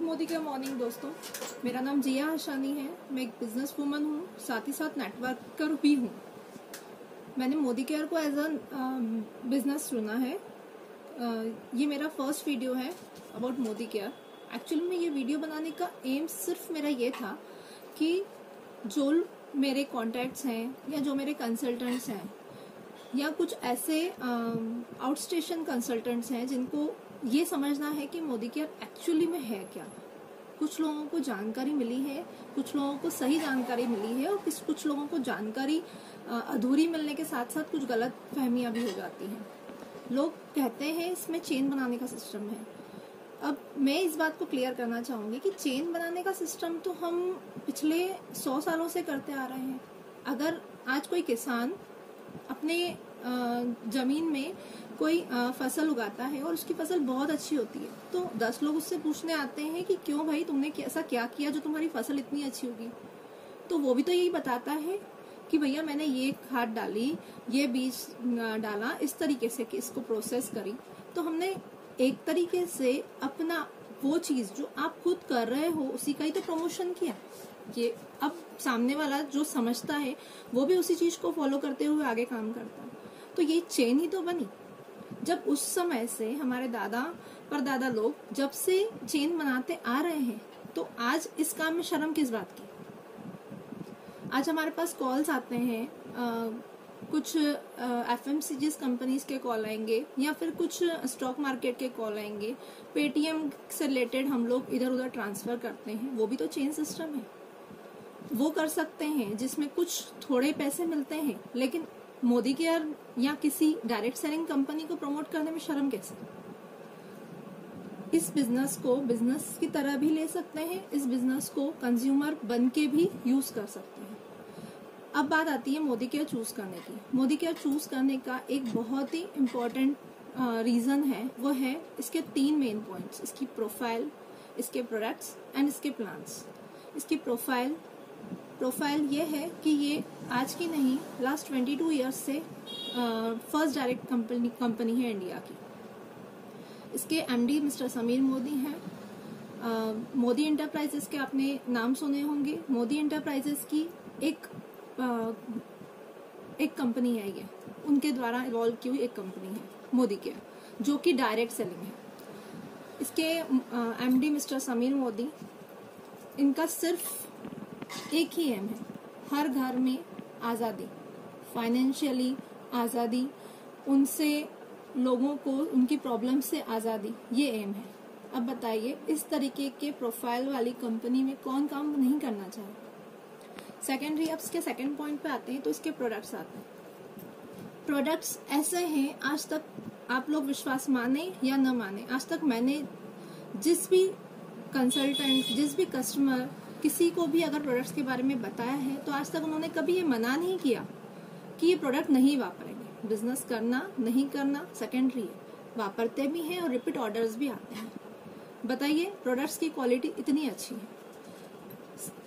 मोदी के मॉर्निंग दोस्तों, मेरा नाम जिया हशानी है। मैं एक बिजनेस वूमन हूँ, साथ ही साथ नेटवर्कर भी हूँ। मैंने मोदी केयर को एज अ बिजनेस चुना है। ये मेरा फर्स्ट वीडियो है अबाउट मोदी केयर। एक्चुअली में ये वीडियो बनाने का एम सिर्फ मेरा ये था कि जो मेरे कॉन्टैक्ट्स हैं या जो मेरे कंसल्टेंट्स हैं या कुछ ऐसे आउटस्टेशन कंसल्टेंट्स हैं जिनको ये समझना है कि मोदी केयर एक्चुअली में है क्या। कुछ लोगों को जानकारी मिली है, कुछ लोगों को सही जानकारी मिली है और कुछ लोगों को जानकारी अधूरी मिलने के साथ साथ कुछ गलत फहमियां भी हो जाती हैं। लोग कहते हैं इसमें चेन बनाने का सिस्टम है। अब मैं इस बात को क्लियर करना चाहूंगी कि चेन बनाने का सिस्टम तो हम पिछले 100 सालों से करते आ रहे हैं। अगर आज कोई किसान अपने जमीन में कोई फसल उगाता है और उसकी फसल बहुत अच्छी होती है तो 10 लोग उससे पूछने आते हैं कि क्यों भाई तुमने ऐसा क्या किया जो तुम्हारी फसल इतनी अच्छी होगी। तो वो भी तो यही बताता है कि भैया मैंने ये खाद डाली, ये बीज डाला, इस तरीके से कि इसको प्रोसेस करी। तो हमने एक तरीके से अपना वो चीज जो आप खुद कर रहे हो उसी का ही तो प्रमोशन किया। ये अब सामने वाला जो समझता है वो भी उसी चीज को फॉलो करते हुए आगे काम करता है। तो ये चेन ही तो बनी। जब उस समय से हमारे दादा परदादा लोग जब से चेन बनाते आ रहे हैं तो आज इस काम में शर्म किस बात की। आज हमारे पास कॉल्स आते हैं, कुछ FMCG कंपनीज के कॉल आएंगे या फिर कुछ स्टॉक मार्केट के कॉल आएंगे। पेटीएम से रिलेटेड हम लोग इधर उधर ट्रांसफर करते हैं, वो भी तो चेन सिस्टम है। वो कर सकते हैं जिसमें कुछ थोड़े पैसे मिलते हैं, लेकिन मोदी केयर या किसी डायरेक्ट सेलिंग कंपनी को प्रमोट करने में शर्म कैसे। इस बिजनेस को बिजनेस की तरह भी ले सकते हैं, इस बिजनेस को कंज्यूमर बन के भी यूज कर सकते हैं। अब बात आती है मोदी केयर चूज करने की। मोदी केयर चूज करने का एक बहुत ही इम्पोर्टेंट रीजन है, वो है इसके 3 मेन पॉइंट्स। इसकी प्रोफाइल, इसके प्रोडक्ट्स एंड इसके प्लान्स। इसकी प्रोफाइल ये है कि ये आज की नहीं, लास्ट 22 ईयर्स से फर्स्ट डायरेक्ट कंपनी है इंडिया की। इसके MD मिस्टर समीर मोदी हैं। मोदी एंटरप्राइजेस के आपने नाम सुने होंगे। मोदी एंटरप्राइजेस की एक कंपनी है, ये उनके द्वारा इवॉल्व की हुई एक कंपनी है मोदी केयर, जो कि डायरेक्ट सेलिंग है। इसके MD मिस्टर समीर मोदी, इनका सिर्फ एक ही एम है, हर घर में आजादी, फाइनेंशियली आजादी, उनसे लोगों को उनकी प्रॉब्लम से आजादी, ये एम है। अब बताइए इस तरीके के प्रोफाइल वाली कंपनी में कौन काम नहीं करना चाहे। सेकेंडरी, अब इसके सेकेंड पॉइंट पे आते हैं तो इसके प्रोडक्ट्स आते हैं। प्रोडक्ट्स ऐसे हैं, आज तक आप लोग विश्वास माने या न माने, आज तक मैंने जिस भी कंसल्टेंट, जिस भी कस्टमर, किसी को भी अगर प्रोडक्ट्स के बारे में बताया है तो आज तक उन्होंने कभी ये मना नहीं किया कि ये प्रोडक्ट नहीं वापरेंगे। बिजनेस करना नहीं करना सेकेंडरी है, वापरते भी हैं और रिपीट ऑर्डर्स भी आते हैं। बताइए प्रोडक्ट्स की क्वालिटी इतनी अच्छी है।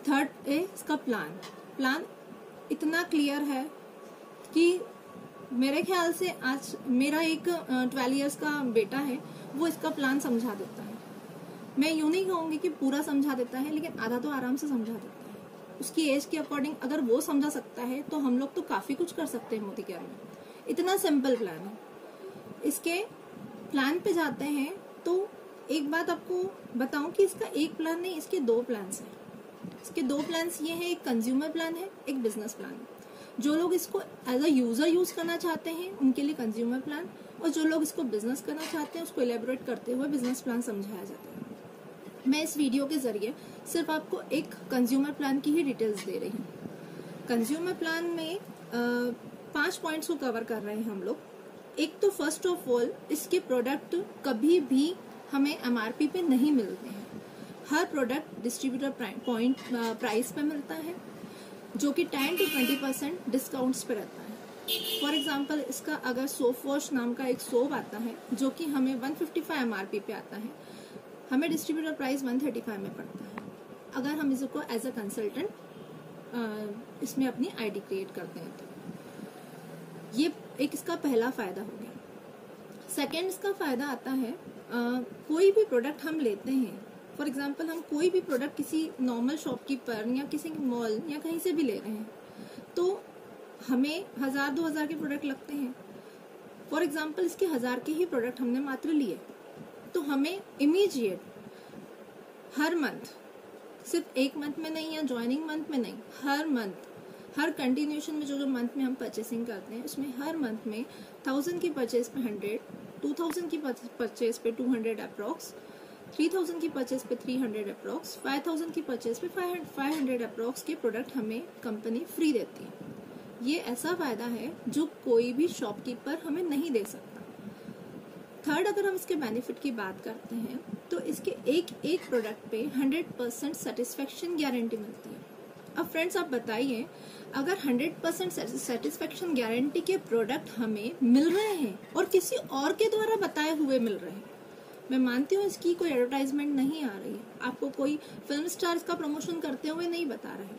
थर्ड है इसका प्लान इतना क्लियर है कि मेरे ख्याल से आज मेरा एक 12 इयर्स का बेटा है, वो इसका प्लान समझा देता है। मैं यूं नहीं कहूंगी कि पूरा समझा देता है, लेकिन आधा तो आराम से समझा देता है। उसकी एज के अकॉर्डिंग अगर वो समझा सकता है तो हम लोग तो काफी कुछ कर सकते हैं मोदी केयर में। इतना सिंपल प्लान है। इसके प्लान पे जाते हैं तो एक बात आपको बताऊं कि इसका एक प्लान नहीं, इसके 2 प्लान्स हैं। इसके 2 प्लान्स ये है, एक कंज्यूमर प्लान है, एक बिजनेस प्लान है। जो लोग इसको एज अ यूजर यूज करना चाहते हैं उनके लिए कंज्यूमर प्लान, और जो लोग इसको बिजनेस करना चाहते हैं उसको एलेबोरेट करते हुए बिजनेस प्लान समझाया जाता है। मैं इस वीडियो के जरिए सिर्फ आपको एक कंज्यूमर प्लान की ही डिटेल्स दे रही हूँ। कंज्यूमर प्लान में 5 पॉइंट्स को कवर कर रहे हैं हम लोग। एक तो फर्स्ट ऑफ ऑल, इसके प्रोडक्ट कभी भी हमें MRP पे नहीं मिलते हैं। हर प्रोडक्ट डिस्ट्रीब्यूटर प्राइस पे मिलता है, जो कि 10 to 20% डिस्काउंट्स पे रहता है। फॉर एग्जाम्पल, इसका अगर सोप वॉश नाम का एक सोप आता है जो कि हमें 155 MRP पे आता है, हमें डिस्ट्रीब्यूटर प्राइस 135 में पड़ता है। अगर हम इसको एज अ कंसल्टेंट इसमें अपनी ID क्रिएट करते हैं तो ये एक इसका पहला फायदा हो गया। सेकेंड इसका फायदा आता है, कोई भी प्रोडक्ट हम लेते हैं, फॉर एग्जाम्पल हम कोई भी प्रोडक्ट किसी नॉर्मल शॉपकीपर या किसी मॉल या कहीं से भी ले रहे हैं तो हमें 1000-2000 के प्रोडक्ट लगते हैं। फॉर एग्जाम्पल इसके 1000 के ही प्रोडक्ट हमने मात्र लिए तो हमें इमीडिएट हर मंथ, सिर्फ एक मंथ में नहीं या ज्वाइनिंग मंथ में नहीं, हर मंथ, हर कंटिन्यूशन में जो मंथ में हम परचेसिंग करते हैं उसमें हर मंथ में 1000 की परचेज पे 100, 2000 की परचेज पे 200 अप्रॉक्स, 3000 की परचेज पे 300 अप्रॉक्स, 5000 की परचेज पे 500 अप्रॉक्स के प्रोडक्ट हमें कंपनी फ्री देती है। ये ऐसा फायदा है जो कोई भी शॉपकीपर हमें नहीं दे सकता। थर्ड, अगर हम इसके बेनिफिट की बात करते हैं तो इसके एक प्रोडक्ट पे 100% सेटिस्फेक्शन गारंटी मिलती है। अब फ्रेंड्स आप बताइए, अगर 100% सेटिस्फेक्शन गारंटी के प्रोडक्ट हमें मिल रहे हैं और किसी और के द्वारा बताए हुए मिल रहे हैं, मैं मानती हूँ इसकी कोई एडवर्टाइजमेंट नहीं आ रही है, आपको कोई फिल्म स्टार इसका प्रमोशन करते हुए नहीं बता रहे,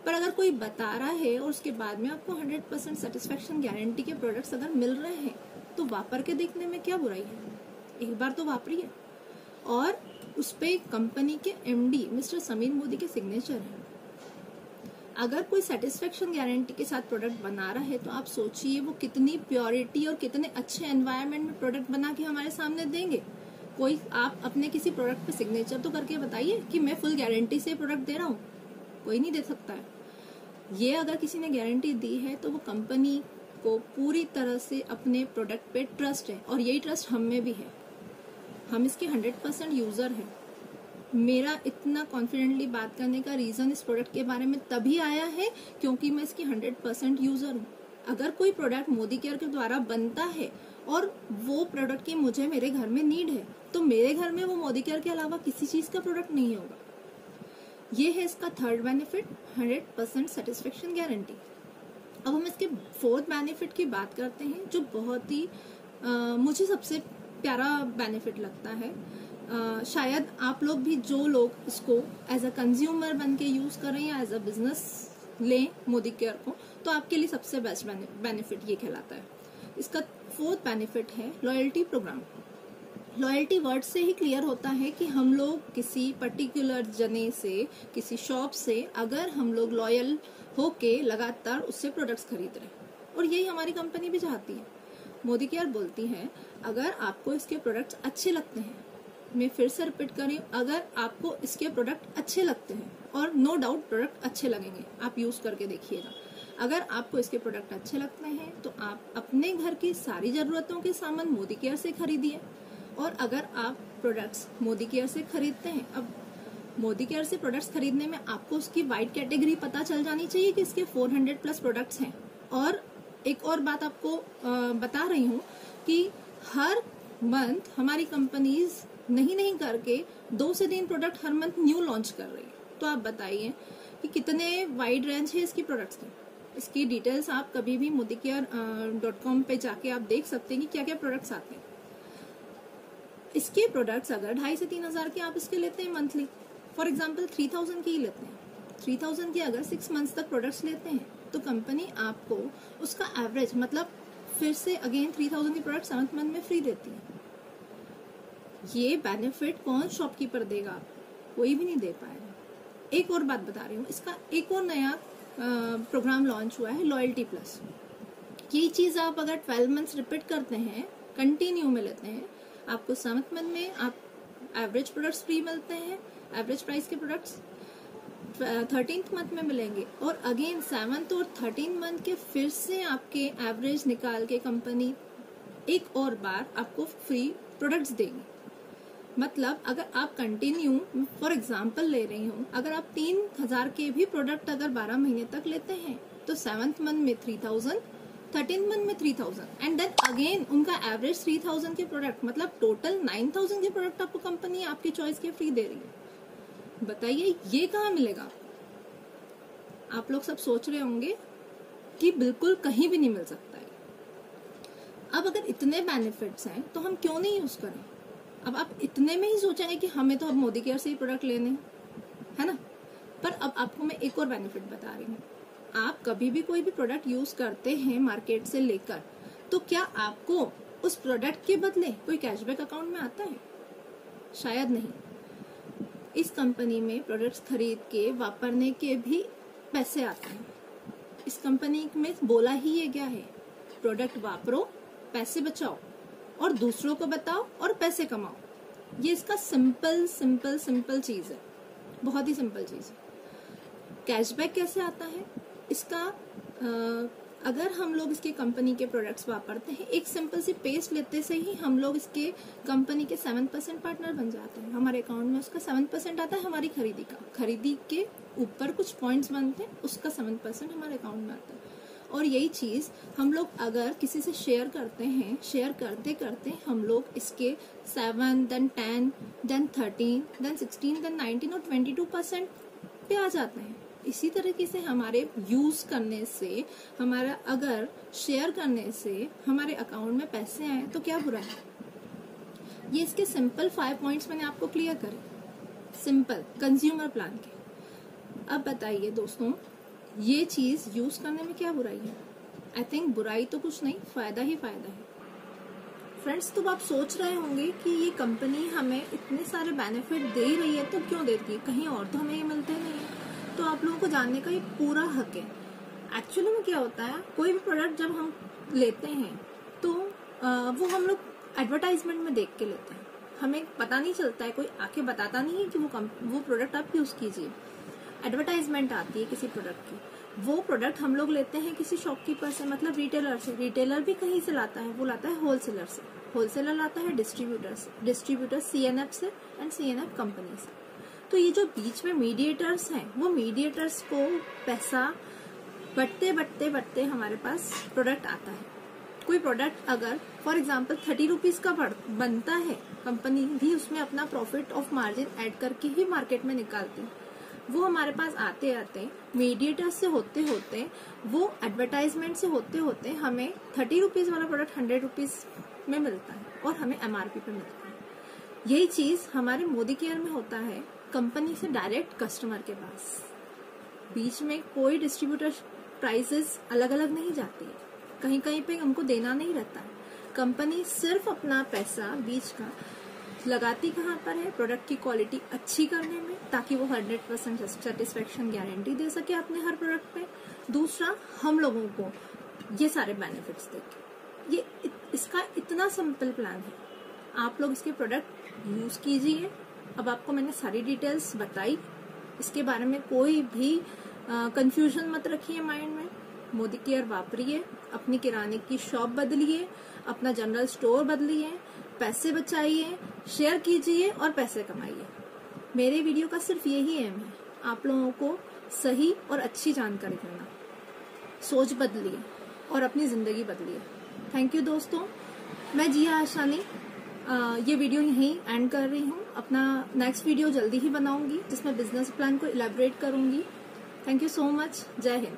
पर अगर कोई बता रहा है और उसके बाद में आपको 100% सेटिस्फेक्शन गारंटी के प्रोडक्ट्स अगर मिल रहे हैं तो वापर के देखने में क्या बुराई है। एक बार तो वापरिए। और उस पे कंपनी के एमडी मिस्टर समीर मोदी के सिग्नेचर है। अगर कोई सेटिस्फेक्शन गारंटी के साथ प्रोडक्ट बना रहा है तो आप सोचिए वो कितनी प्योरिटी और कितने अच्छे एनवायरनमेंट में प्रोडक्ट बना के हमारे सामने देंगे। कोई आप अपने किसी प्रोडक्ट पे सिग्नेचर तो करके बताइए कि मैं फुल गारंटी से प्रोडक्ट दे रहा हूँ, कोई नहीं दे सकता है। ये अगर किसी ने गारंटी दी है तो वो कंपनी को पूरी तरह से अपने प्रोडक्ट पे ट्रस्ट है और यही ट्रस्ट हम में भी है। हम इसके 100% यूजर हैं। मेरा इतना कॉन्फिडेंटली बात करने का रीजन इस प्रोडक्ट के बारे में तभी आया है क्योंकि मैं इसकी 100% यूजर हूँ। अगर कोई प्रोडक्ट मोदी केयर के द्वारा बनता है और वो प्रोडक्ट की मुझे मेरे घर में नीड है तो मेरे घर में वो मोदी केयर के अलावा किसी चीज का प्रोडक्ट नहीं होगा। ये है इसका थर्ड बेनिफिट, 100% सेटिस्फेक्शन गारंटी। अब हम इसके फोर्थ बेनिफिट की बात करते हैं जो बहुत ही मुझे सबसे प्यारा बेनिफिट लगता है। शायद आप लोग भी, जो लोग इसको एज अ कंज्यूमर बन के यूज करें या एज अ बिजनेस लें मोदी केयर को, तो आपके लिए सबसे बेस्ट बेनिफिट ये कहलाता है। इसका फोर्थ बेनिफिट है लॉयल्टी प्रोग्राम। लॉयल्टी वर्ड से ही क्लियर होता है कि हम लोग किसी पर्टिकुलर जने से, किसी शॉप से अगर हम लोग लॉयल होके लगातार उससे प्रोडक्ट्स खरीद रहे हैं, और यही हमारी कंपनी भी चाहती है। मोदी केयर बोलती है अगर आपको इसके प्रोडक्ट्स अच्छे लगते हैं, मैं फिर से रिपीट कर रही हूँ, अगर आपको इसके प्रोडक्ट अच्छे लगते हैं, और नो डाउट प्रोडक्ट अच्छे लगेंगे, आप यूज करके देखिएगा। अगर आपको इसके प्रोडक्ट अच्छे लगते हैं तो आप अपने घर की सारी जरूरतों के सामान मोदी केयर से खरीदिए। और अगर आप प्रोडक्ट्स मोदी केयर से खरीदते हैं, अब मोदी केयर से प्रोडक्ट्स खरीदने में आपको उसकी वाइड कैटेगरी पता चल जानी चाहिए कि इसके 400+ प्रोडक्ट्स हैं। और एक और बात आपको बता रही हूँ कि हर मंथ हमारी कंपनीज नहीं करके 2 से 3 प्रोडक्ट हर मंथ न्यू लॉन्च कर रही है। तो आप बताइए कि कितने वाइड रेंज है इसकी प्रोडक्ट्स की। इसकी डिटेल्स आप कभी भी modicare.com पे जाके आप देख सकते हैं कि क्या क्या प्रोडक्ट्स आते हैं। इसके प्रोडक्ट्स अगर 2500 से 3000 के आप इसके लेते हैं मंथली, फॉर एग्जाम्पल 3000 की ही लेते हैं, 3000 के अगर 6 मंथ्स तक प्रोडक्ट्स लेते हैं तो कंपनी आपको उसका एवरेज, मतलब फिर से अगेन 3000 की प्रोडक्ट 7th मंथ में फ्री देती है। ये बेनिफिट कौन शॉपकीपर देगा? कोई भी नहीं दे पाएगा। एक और बात बता रही हूँ, इसका एक और नया प्रोग्राम लॉन्च हुआ है, लॉयल्टी प्लस। ये चीज आप अगर 12 मंथ्स रिपीट करते हैं, कंटिन्यू में लेते हैं, आपको 7th मंथ में आप एवरेज प्रोडक्ट्स फ्री मिलते हैं, एवरेज प्राइस के प्रोडक्ट्स 13th मंथ में मिलेंगे, और अगेन 7th और 13th मंथ के फिर से आपके एवरेज निकाल के कंपनी एक और बार आपको फ्री प्रोडक्ट्स देगी। मतलब अगर आप कंटिन्यू, फॉर एग्जांपल ले रही हूँ, अगर आप 3000 के भी प्रोडक्ट अगर 12 महीने तक लेते हैं तो 7th मंथ में 3000, 13th मंथ में 3000, एंड देन अगेन उनका एवरेज 3000 के प्रोडक्ट, मतलब टोटल 9000 के प्रोडक्ट आपको कंपनी आपकी चॉइस के फ्री दे रही है। बताइए ये कहाँ मिलेगा? आप लोग सब सोच रहे होंगे कि बिल्कुल कहीं भी नहीं मिल सकता है। अब अगर इतने बेनिफिट्स हैं तो हम क्यों नहीं यूज करें? अब आप इतने में ही सोचेंगे कि हमें तो अब मोदी केयर से ही प्रोडक्ट लेने, है ना? पर अब आपको मैं एक और बेनिफिट बता रही हूँ। आप कभी भी कोई भी प्रोडक्ट यूज करते हैं मार्केट से लेकर, तो क्या आपको उस प्रोडक्ट के बदले कोई कैशबैक अकाउंट में आता है? शायद नहीं। इस कंपनी में प्रोडक्ट्स खरीद के वापरने के भी पैसे आते हैं। इस कंपनी में बोला ही ये क्या है, प्रोडक्ट वापरो, पैसे बचाओ और दूसरों को बताओ और पैसे कमाओ। ये इसका सिंपल सिंपल सिंपल चीज है, बहुत ही सिंपल चीज है। कैशबैक कैसे आता है इसका, अगर हम लोग इसके कंपनी के प्रोडक्ट्स वापरते हैं, एक सिंपल सी पेस्ट लेते से ही हम लोग इसके कंपनी के 7% पार्टनर बन जाते हैं। हमारे अकाउंट में उसका 7% आता है हमारी खरीदी का, खरीदी के ऊपर कुछ पॉइंट्स बनते हैं, उसका 7% हमारे अकाउंट में आता है। और यही चीज हम लोग अगर किसी से शेयर करते हैं, शेयर करते करते हम लोग इसके 7, then 10, then 13, then 16, then 19 और 22% पे आ जाते हैं। इसी तरीके से हमारे यूज करने से, हमारा अगर शेयर करने से हमारे अकाउंट में पैसे आए तो क्या बुरा है। ये इसके सिंपल 5 पॉइंट्स मैंने आपको क्लियर करे, सिंपल कंज्यूमर प्लान के। अब बताइए दोस्तों, ये चीज यूज करने में क्या बुराई है। आई थिंक बुराई तो कुछ नहीं, फायदा ही फायदा है। फ्रेंड्स, तो आप सोच रहे होंगे कि ये कंपनी हमें इतने सारे बेनिफिट दे रही है तो क्यों देती है, कहीं और तो हमें ये मिलते नहीं है। तो आप लोगों को जानने का ये पूरा हक है। एक्चुअली में क्या होता है, कोई भी प्रोडक्ट जब हम लेते हैं तो वो हम लोग एडवर्टाइजमेंट में देख के लेते हैं, हमें पता नहीं चलता है, कोई आके बताता नहीं है कि वो प्रोडक्ट आप यूज कीजिए। एडवर्टाइजमेंट आती है किसी प्रोडक्ट की, वो प्रोडक्ट हम लोग लेते हैं किसी शॉपकीपर से, मतलब रिटेलर से। रिटेलर भी कहीं से लाता है, वो लाता है होलसेलर से, होलसेलर लाता है डिस्ट्रीब्यूटर से, डिस्ट्रीब्यूटर सीएनएफ से एंड सीएनएफ कंपनी से। तो ये जो बीच में मीडिएटर्स हैं, वो मीडिएटर्स को पैसा बढ़ते बढ़ते बढ़ते हमारे पास प्रोडक्ट आता है। कोई प्रोडक्ट अगर फॉर एग्जांपल 30 रुपीज का बनता है, कंपनी भी उसमें अपना प्रॉफिट ऑफ मार्जिन ऐड करके ही मार्केट में निकालती है। वो हमारे पास आते आते मीडिएटर्स से होते होते, वो एडवर्टाइजमेंट से होते होते हमें 30 रुपीज वाला प्रोडक्ट 100 रुपीज में मिलता है और हमें एमआरपी पे मिलता है। यही चीज हमारे मोदी केयर में होता है, कंपनी से डायरेक्ट कस्टमर के पास। बीच में कोई डिस्ट्रीब्यूटर प्राइसेस अलग अलग नहीं जाती है, कहीं कहीं पे उनको देना नहीं रहता है। कंपनी सिर्फ अपना पैसा बीच का लगाती कहाँ पर है, प्रोडक्ट की क्वालिटी अच्छी करने में, ताकि वो 100% सेटिस्फेक्शन गारंटी दे सके अपने हर प्रोडक्ट पे। दूसरा, हम लोगों को ये सारे बेनिफिट्स देके। ये इसका इतना सिंपल प्लान है, आप लोग इसके प्रोडक्ट यूज कीजिए। अब आपको मैंने सारी डिटेल्स बताई, इसके बारे में कोई भी कंफ्यूजन मत रखिए माइंड में। मोदी केयर वापरिए, अपनी किराने की शॉप बदलिए, अपना जनरल स्टोर बदलिए, पैसे बचाइए, शेयर कीजिए और पैसे कमाइए। मेरे वीडियो का सिर्फ यही एम है, आप लोगों को सही और अच्छी जानकारी देना। सोच बदलिए और अपनी जिंदगी बदलिए। थैंक यू दोस्तों, मैं जिया आशानी ये वीडियो यहीं एंड कर रही हूँ। अपना नेक्स्ट वीडियो जल्दी ही बनाऊंगी जिसमें बिजनेस प्लान को इलैबोरेट करूंगी। Thank you so much. जय हिंद।